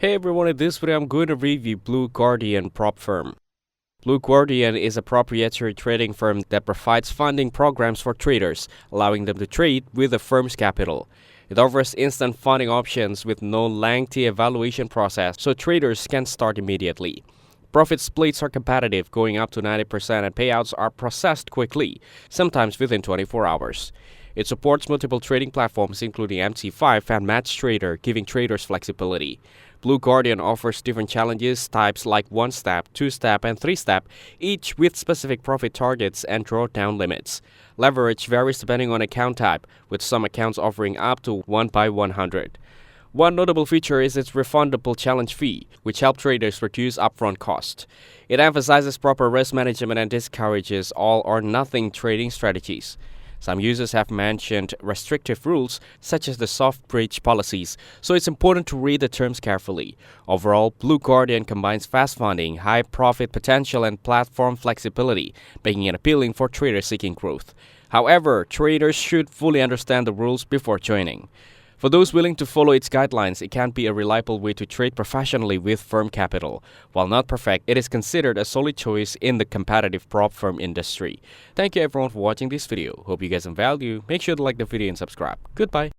Hey everyone, in this video I'm going to review Blue Guardian Prop Firm. Blue Guardian is a proprietary trading firm that provides funding programs for traders, allowing them to trade with the firm's capital. It offers instant funding options with no lengthy evaluation process, so traders can start immediately. Profit splits are competitive, going up to 90%, and payouts are processed quickly, sometimes within 24 hours. It supports multiple trading platforms including MT5 and MatchTrader, giving traders flexibility. Blue Guardian offers different challenges types like 1-step, 2-step, and 3-step, each with specific profit targets and drawdown limits. Leverage varies depending on account type, with some accounts offering up to 1 by 100. One notable feature is its refundable challenge fee, which helps traders reduce upfront cost. It emphasizes proper risk management and discourages all-or-nothing trading strategies. Some users have mentioned restrictive rules, such as the soft bridge policies, so it's important to read the terms carefully. Overall, Blue Guardian combines fast funding, high profit potential, and platform flexibility, making it appealing for traders seeking growth. However, traders should fully understand the rules before joining. For those willing to follow its guidelines, it can be a reliable way to trade professionally with firm capital. While not perfect, it is considered a solid choice in the competitive prop firm industry. Thank you everyone for watching this video. Hope you guys some value. Make sure to like the video and subscribe. Goodbye.